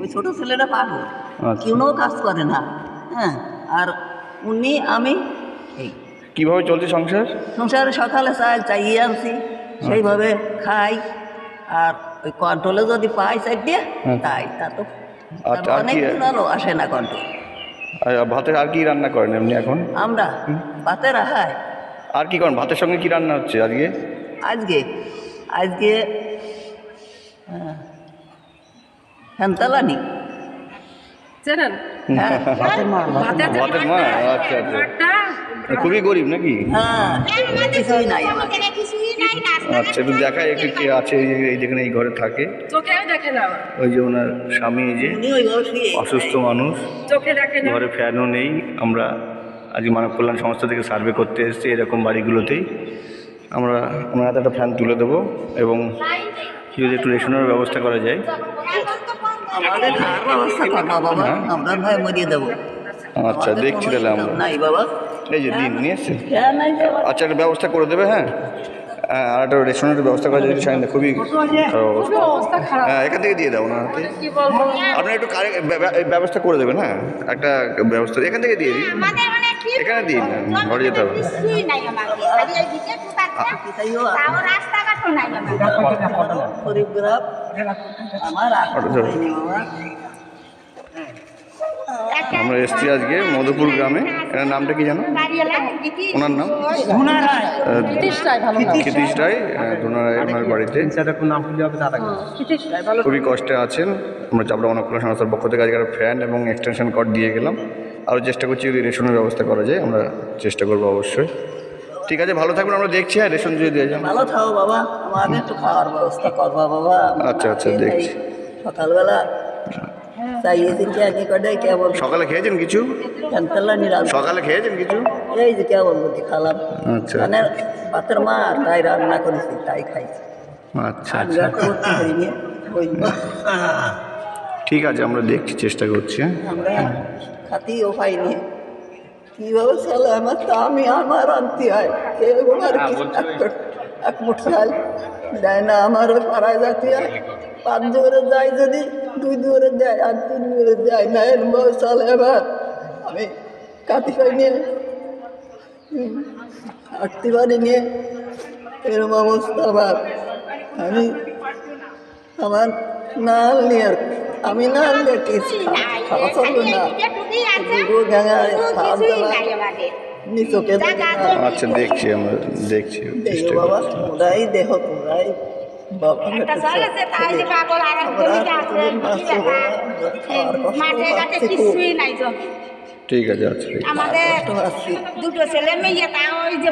ওই ছোট ছেলেটা পাগল, আচ্ছা। কোনো কাজ করে না। হ্যাঁ, আর উনি আমি এই কিভাবে চলছে সংসার? সংসারে সকালে চাল চাইয়ে আনছি, সেইভাবে খাই। আর ওই কন্ট্রোলে যদি পাই চাই দিয়ে তাই তা তো আচ্ছা, আর অনেক কি দিন হলো আসে না কন্ট্রোল। আর ভাতের আর কি রান্না করেন এমনি এখন? আমরা ভাতে রাখাই আর কি করেন ভাতের সঙ্গে কি রান্না হচ্ছে আজকে? আজকে আজকে হ্যান্তালানি জানেন হ্যাঁ ভাতের মা, আচ্ছা আচ্ছা। খুবই গরিব নাকি? হ্যাঁ কিছুই নাই আমার। আচ্ছা, একটু দেখায় একটু কে আছে এই যেখানে এই ঘরে থাকে। চোখেও দেখে না, ওই যে ওনার স্বামী, এই যে উনি ওইভাবে শুয়ে অসুস্থ মানুষ, চোখে দেখে না। ঘরে ফ্যানও নেই। আমরা আজকে মানব কল্যাণ সংস্থা থেকে সার্ভে করতে এসেছি এরকম বাড়িগুলোতেই। আমরা ওনার হাতে একটা ফ্যান তুলে দেবো এবং যদি একটু রেশনের ব্যবস্থা করা যায়। আমাদের খাওয়ার ব্যবস্থা করবা বাবা, আমরা নয় মরিয়ে দেবো। আচ্ছা, আমাদের দেখছি কোনো তাহলে income আমরা। নাই বাবা। এই যে দিন নিয়ে এসছেন। হ্যাঁ নাই বাবা। আচ্ছা, একটা ব্যবস্থা করে দেবে। হ্যাঁ, আর একটা রেশনের ব্যবস্থা করা যদি চাই না, খুবই খারাপ অবস্থা। খুবই অবস্থা খারাপ। হ্যাঁ, এখান থেকে দিয়ে দাও ওনার হাতে। কি বলবো, আপনি একটু ব্যবস্থা করে দেবেন। হ্যাঁ, একটা ব্যবস্থা এখান থেকে দিয়ে দিন। এখানে দিন, ঘরে যেতে হবে। তাইও গরিব গ্রাম, আমার আর কিছু হয়নি বাবা। আমরা এসছি আজকে মধুপুর গ্রামে। এনার নামটা কি জানো? ওনার নাম ক্ষিতীশ রায়। ধুনা রায় ওনার বাড়িতে। খুবই কষ্টে আছেন। আমরা চাপড়া মানব কল্যাণ সংস্থার পক্ষ থেকে আজকে ফ্যান এবং এক্সটেনশন কর্ড দিয়ে গেলাম। আরও চেষ্টা করছি যদি রেশনের ব্যবস্থা করা যায়, আমরা চেষ্টা করবো অবশ্যই। ঠিক আছে, ভালো থাকবেন। আমরা দেখছি। হ্যাঁ, রেশন যদি দিয়ে যান। ভালো থাকো বাবা, আমাদের একটু খাওয়ার ব্যবস্থা করবা বাবা। আচ্ছা, আচ্ছা, দেখছি। সকালবেলা চাইয়েছি কি করে কেবল সকালে খেয়েছেন কিছু? হ্যান্তালানি রান্না, সকালে খেয়েছেন কিছু? এই যে কেবল বলতে খালাম। আচ্ছা মানে ভাতের মা তাই রান্না করেছি তাই খাইছি। আচ্ছা আর আচ্ছা, করতে পারিনি ওই ঠিক আছে, আমরা দেখছি, চেষ্টা করছি। হ্যাঁ, আমরা খাতিও পাইনি। কীভাবে চলে আমার, তা আমি আমার আনতে হয় কেউ আর কি এক মুঠ চাল দেয় না। আমার পাড়ায় যাতে হয় 5 দুয়ারে যায়, যদি 2 দুয়ারে দেয় আর 3 দুয়ারে দেয় না, এর বউ চলে। এবার আমি কাটি পাইনি, হাঁটতে পারিনি, এরকম অবস্থা আমার। আমি আমার না নিয়ে আমি না নিয়ে কিছু খাওয়া চলবে না। নিচকে আচ্ছা, দেখছি, আমরা দেখছি, চেষ্টা বাবা, করছি। তোরাই দেহ তোরাই বাবা, ঠিক আছে, আচ্ছা, ঠিক আছে। আমাদের 2 ছেলে মেয়ে, তা ওই যে